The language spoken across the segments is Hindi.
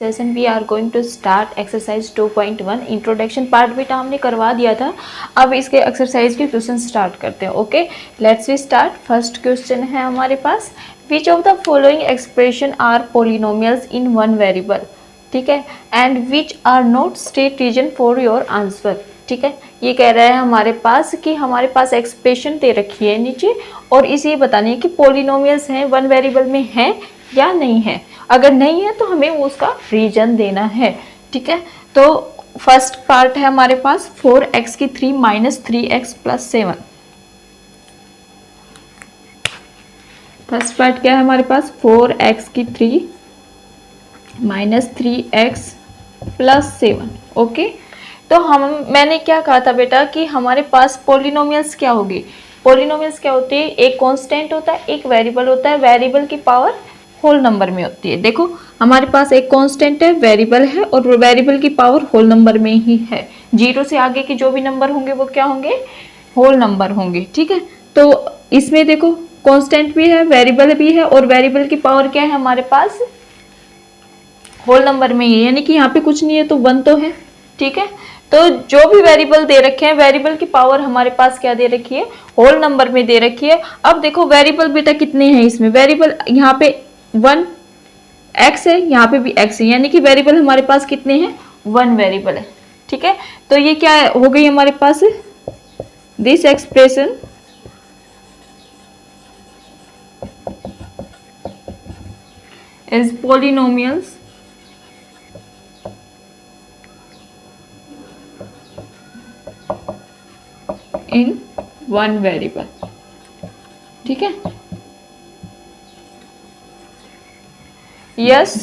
Session we are going to start exercise 2.1 introduction part बेटा हमने करवा दिया था। अब इसके एक्सरसाइज के क्वेश्चन स्टार्ट करते हैं। Okay, let's we start. First question है हमारे पास, which of the following expression are polynomials in one variable, ठीक है, and which are not state reason for your answer. ठीक है, ये कह रहा है हमारे पास कि हमारे पास एक्सप्रेशन दे रखी है नीचे और इसे बतानी है कि पोलिनोमियल्स हैं वन वेरिएबल में हैं या नहीं है। अगर नहीं है तो हमें उसका रीजन देना है। ठीक है, तो फर्स्ट पार्ट है हमारे पास 4x की 3 minus 3x plus 7। First part क्या है हमारे पास, 4x की 3 माइनस 3x प्लस 7। ओके, तो मैंने क्या कहा था बेटा कि हमारे पास पोलिनोमियल्स क्या होगी। पोलिनोमियल्स क्या होती है, एक कांस्टेंट होता है, एक वेरिएबल होता है, वेरिएबल की पावर होल नंबर में होती है। देखो हमारे पास एक कांस्टेंट है, वेरिएबल है और वेरिएबल की पावर होल नंबर में ही है। जीरो से आगे के जो भी नंबर होंगे वो क्या होंगे, होल नंबर होंगे। ठीक है, तो इसमें देखो कांस्टेंट भी है, वेरिएबल भी है और वेरिएबल की पावर क्या है हमारे पास, होल नंबर में ही है, यानी कि यहाँ पे कुछ नहीं है तो 1 तो है। ठीक है, तो जो भी वेरिएबल दे रखे हैं, वेरिएबल की पावर हमारे पास क्या दे रखी है, होल नंबर में दे रखी है। अब देखो वेरिएबल बेटा कितने हैं इसमें, वेरिएबल यहाँ पे 1 x है, यहाँ पे भी x है, यानी कि वेरिएबल हमारे पास कितने हैं, 1 वेरिएबल है। ठीक है, तो ये क्या हो गई हमारे पास, this expression is polynomials in one variable. ठीक है, यस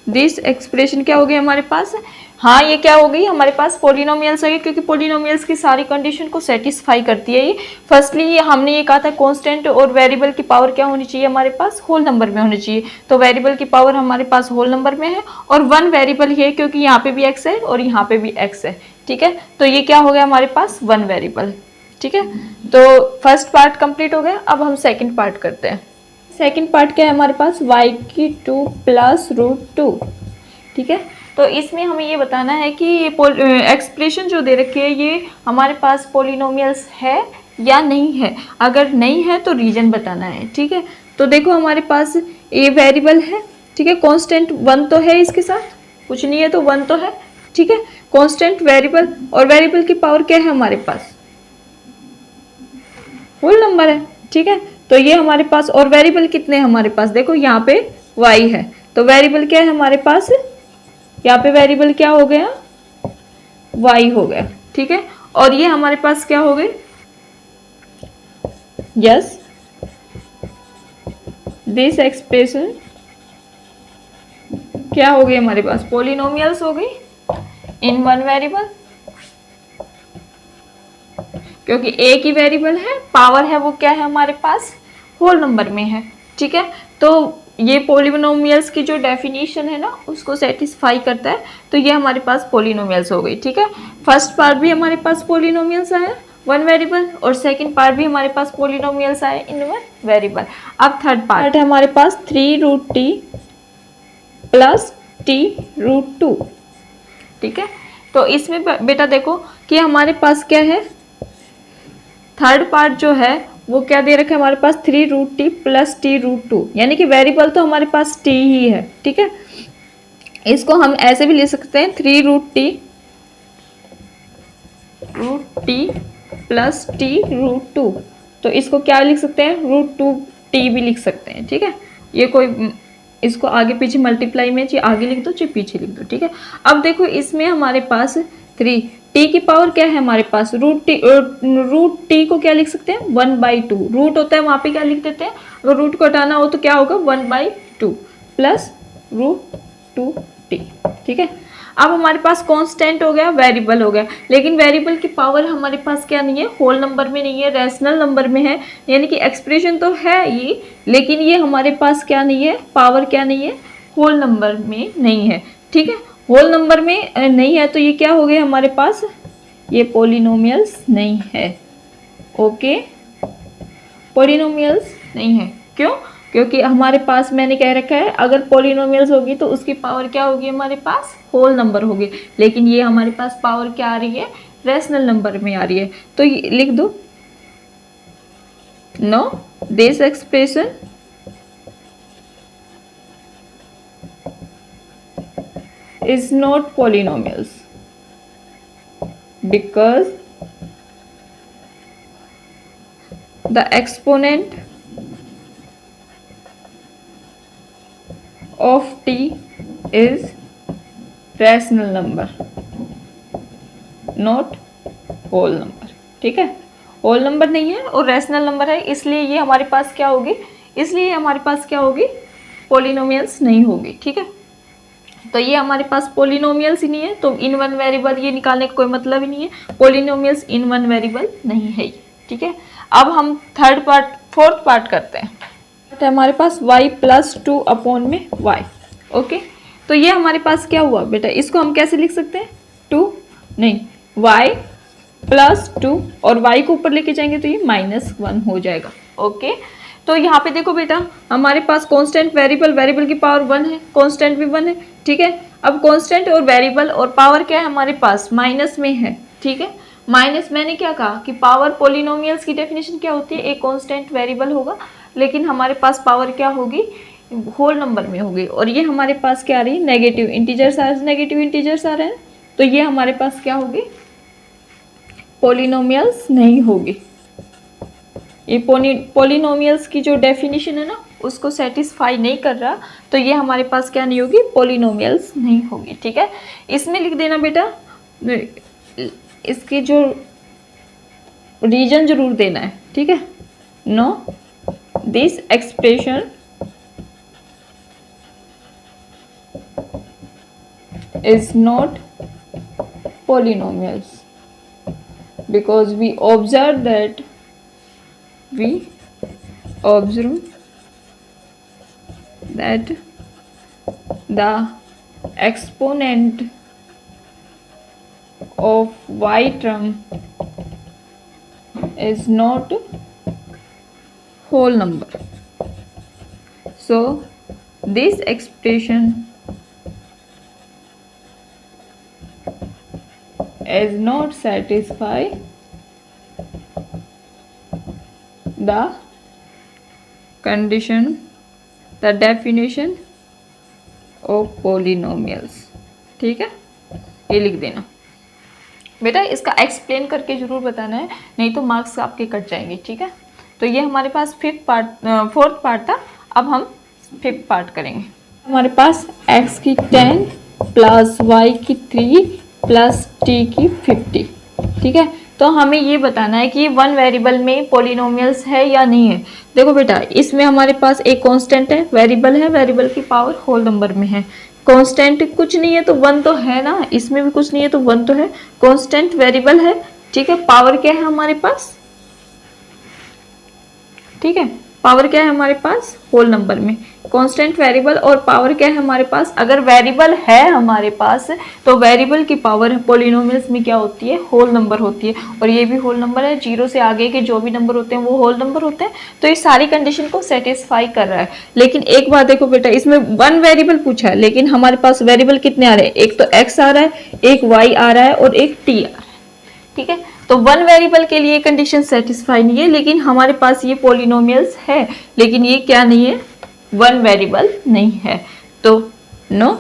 दिस एक्सप्रेशन क्या हो गई हमारे पास, हाँ ये क्या हो गई हमारे पास, पोलिनोमियल्स आ गए, क्योंकि पोलिनोमियल्स की सारी कंडीशन को सेटिस्फाई करती है ये। फर्स्टली हमने ये कहा था कांस्टेंट और वेरिएबल की पावर क्या होनी चाहिए हमारे पास, होल नंबर में होनी चाहिए। तो वेरिएबल की पावर हमारे पास होल नंबर में है और 1 वेरिएबल ही है, क्योंकि यहाँ पे भी x है और यहाँ पे भी x है। ठीक है, तो ये क्या हो गया हमारे पास, 1 वेरिएबल। ठीक है, तो फर्स्ट पार्ट कंप्लीट हो गया। अब हम सेकेंड पार्ट करते हैं। सेकेंड पार्ट क्या है हमारे पास, y की 2 प्लस √2। ठीक है, तो इसमें हमें ये बताना है कि ये एक्सप्रेशन जो दे रखी है ये हमारे पास पोलिनोमियल्स है या नहीं है। अगर नहीं है तो रीजन बताना है। ठीक है, तो देखो हमारे पास ये वेरिएबल है, ठीक है, कांस्टेंट 1 तो है, इसके साथ कुछ नहीं है तो 1 तो है। ठीक है, कांस्टेंट वेरिएबल और वेरिएबल की पावर क्या है हमारे पास, होल नंबर है। ठीक है, तो ये हमारे पास, और वेरिएबल कितने हैं हमारे पास, देखो यहाँ पे y है, तो वेरिएबल क्या है हमारे पास, यहाँ पे वेरिएबल क्या हो गया, y हो गया। ठीक है, और ये हमारे पास क्या हो गए, यस दिस एक्सप्रेशन क्या हो गई हमारे पास, पोलिनोमियल्स हो गई इन वन वेरिएबल, क्योंकि एक ही वेरिएबल है, पावर है वो क्या है हमारे पास, होल नंबर में है। ठीक है, तो ये पोलिनोमियल्स की जो डेफिनेशन है ना उसको सेटिस्फाई करता है, तो ये हमारे पास पोलिनोमियल्स हो गई। ठीक है, फर्स्ट पार्ट भी हमारे पास पोलिनोमियल्स आया 1 वेरिएबल और सेकंड पार्ट भी हमारे पास पोलिनोमियल्स आए इन 1 वेरिएबल। अब थर्ड पार्ट है हमारे पास 3√t प्लस t√2। ठीक है, तो इसमें बेटा देखो कि हमारे पास क्या है, थर्ड पार्ट जो है वो क्या दे रखा है हमारे पास, 3√t प्लस t√2, यानी कि वेरिएबल तो हमारे पास t ही है। ठीक है, इसको हम ऐसे भी ले सकते हैं 3√t प्लस t√2, तो इसको क्या लिख सकते हैं, √2t भी लिख सकते हैं। ठीक है, ये कोई इसको आगे पीछे मल्टीप्लाई में चाहे आगे लिख दो चाहे पीछे लिख दो। ठीक है, अब देखो इसमें हमारे पास 3 t की पावर क्या है हमारे पास, √t को क्या लिख सकते हैं, 1/2, रूट होता है वहां पे क्या लिख देते हैं, अगर रूट को हटाना हो तो क्या होगा 1/2 प्लस √2t। ठीक है, अब हमारे पास कांस्टेंट हो गया, वेरिएबल हो गया, लेकिन वेरिएबल की पावर हमारे पास क्या नहीं है, होल नंबर में नहीं है, रैशनल नंबर में है, यानी कि एक्सप्रेशन तो है ये, लेकिन ये हमारे पास क्या नहीं है, पावर क्या नहीं है, होल नंबर में नहीं है। ठीक है, होल नंबर में नहीं है तो ये क्या हो गया हमारे पास, ये पोलिनोमियल्स नहीं है। ओके, पोलिनोमियल्स नहीं है, क्यों, क्योंकि हमारे पास मैंने कह रखा है अगर पॉलिनोमियल्स होगी तो उसकी पावर क्या होगी हमारे पास, होल नंबर होगी। लेकिन ये हमारे पास पावर क्या आ रही है, रैशनल नंबर में आ रही है। तो ये लिख दो, no this expression is not polynomials because the exponent of t is rational number not whole number। ठीक है, होल नंबर नहीं है और रैशनल नंबर है, इसलिए ये हमारे पास क्या होगी, इसलिए हमारे पास क्या होगी, पॉलिनोमियल्स नहीं होगी। ठीक है, तो ये हमारे पास पॉलिनोमियल्स ही नहीं है, तो इन वन वेरिएबल ये निकालने का कोई मतलब ही नहीं है, पॉलिनोमियल्स इन वन वेरिएबल नहीं है ये। ठीक है, अब हम फोर्थ पार्ट करते हैं। तो हमारे पास y प्लस 2 अपॉन में y। ओके, तो ये हमारे पास क्या हुआ बेटा, इसको हम कैसे लिख सकते हैं, 2 नहीं y प्लस 2 और y को ऊपर लेके जाएंगे तो ये -1 हो जाएगा। ओके, तो यहाँ पे देखो बेटा हमारे पास कांस्टेंट वेरिएबल की पावर 1 है, कांस्टेंट भी 1 है। ठीक है, अब कांस्टेंट और वेरिएबल और पावर क्या है हमारे पास, माइनस में है। ठीक है, माइनस, मैंने क्या कहा कि पावर पॉलिनोमियल्स की डेफिनेशन क्या होती है, एक कांस्टेंट वेरिएबल होगा लेकिन हमारे पास पावर क्या होगी, होल नंबर में होगी। और ये हमारे पास क्या आ रही है, नेगेटिव इंटीजर्स आ रहे हैं, तो ये हमारे पास क्या होगी, पॉलिनोमियल्स नहीं होगी। ये पॉलिनोमियल्स की जो डेफिनेशन है ना उसको सेटिस्फाई नहीं कर रहा, तो ये हमारे पास क्या नहीं होगी, पॉलिनोमियल्स नहीं होगी। ठीक है, इसमें लिख देना बेटा, इसकी जो रीजन जरूर देना है। ठीक है, no this expression is not polynomials because we observe that the exponent of y term is not whole number, so this expression is not satisfy the condition, the definition of polynomials। ठीक है, ये लिख देना बेटा, इसका एक्सप्लेन करके जरूर बताना है, नहीं तो मार्क्स आपके कट जाएंगे। ठीक है, तो ये हमारे पास फोर्थ पार्ट था, अब हम फिफ्थ पार्ट करेंगे। हमारे पास x की 10 प्लस y की 3 प्लस t की 50। ठीक है, तो हमें ये बताना है कि वन वेरिएबल में पॉलिनोमियल्स है या नहीं है। देखो बेटा, इसमें हमारे पास एक कांस्टेंट है, वेरिएबल है, वेरिएबल की पावर होल नंबर में है। कांस्टेंट कुछ नहीं है तो 1 तो है ना, इसमें भी कुछ नहीं है तो 1 तो है, कांस्टेंट वेरिएबल है। ठीक है, पावर क्या है हमारे पास, ठीक है, पावर क्या है हमारे पास, होल नंबर में। कांस्टेंट वेरिएबल और पावर क्या है हमारे पास, अगर वेरिएबल है हमारे पास तो वेरिएबल की पावर पॉलिनोमियल्स में क्या होती है, होल नंबर होती है। और ये भी होल नंबर है, 0 से आगे के जो भी नंबर होते हैं वो होल नंबर होते हैं। तो ये सारी कंडीशन को सेटिस्फाई कर रहा है। लेकिन एक बात देखो बेटा, इसमें 1 वेरिएबल पूछा है लेकिन हमारे पास वेरिएबल कितने आ रहे हैं, एक तो x आ रहा है, एक y आ रहा है और एक t आ रहा है। ठीक है, तो 1 वेरिएबल के लिए कंडीशन सेटिस्फाई नहीं है, लेकिन हमारे पास ये पॉलिनोमियल्स है, लेकिन ये क्या नहीं है, 1 वेरिएबल नहीं है। तो no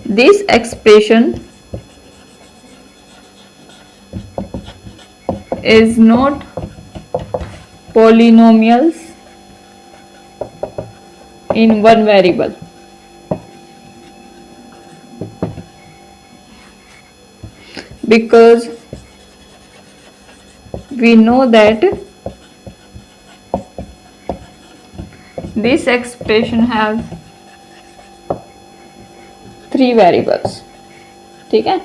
this expression is not polynomials in 1 variable because we know that this expression has 3 variables। ठीक है,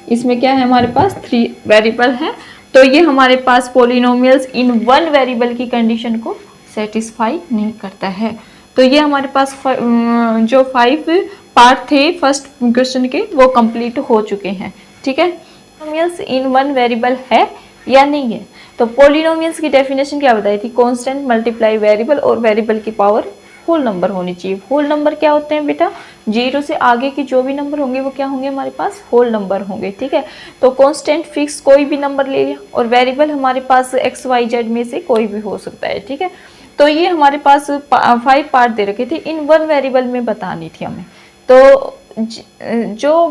इसमें क्या है हमारे पास, 3 वेरिएबल है, तो ये हमारे पास पॉलिनोमियल्स इन 1 वेरिएबल की कंडीशन को सेटिस्फाई नहीं करता है। तो ये हमारे पास जो 5 पार्ट थे फर्स्ट क्वेश्चन के वो कंप्लीट हो चुके हैं। ठीक है, पॉलिनोमियल्स इन 1 वेरिएबल है या नहीं है। तो पोलिनोमियल्स की डेफिनेशन क्या बताई थी, कांस्टेंट मल्टीप्लाई वेरिएबल और वेरिएबल की पावर होल नंबर होनी चाहिए। होल नंबर क्या होते हैं बेटा, जीरो से आगे के जो भी नंबर होंगे वो क्या होंगे हमारे पास, होल नंबर होंगे, ठीक है। तो कांस्टेंट फिक्स कोई भी नंबर ले लिया, और वेरिएबल हमारे पास एक्स वाई जेड में से कोई भी हो सकता है, ठीक है। तो ये हमारे पास 5 पार्ट दे रखे थे, इन वन वेरिएबल में बतानी थी हमें। तो जो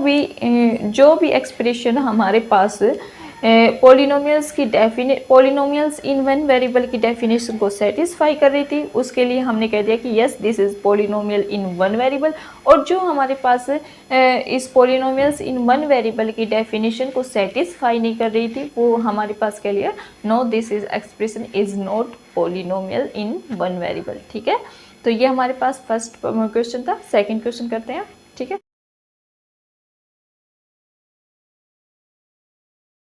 भी एक्सप्रेशन हमारे पास पोलिनोमियल्स इन वन वेरिएबल की डेफिनेशन को सेटिस्फाई कर रही थी, उसके लिए हमने कह दिया कि yes this is polynomial in one variable. और जो हमारे पास इस पोलिनोमियल्स इन वन वेरिएबल की डेफिनेशन को सेटिस्फाई नहीं कर रही थी, वो हमारे पास कह लिया no this is expression is not polynomial in one variable, ठीक है। तो ये हमारे पास फर्स्ट क्वेश्चन था। सेकेंड क्वेश्चन करते हैं, ठीक है।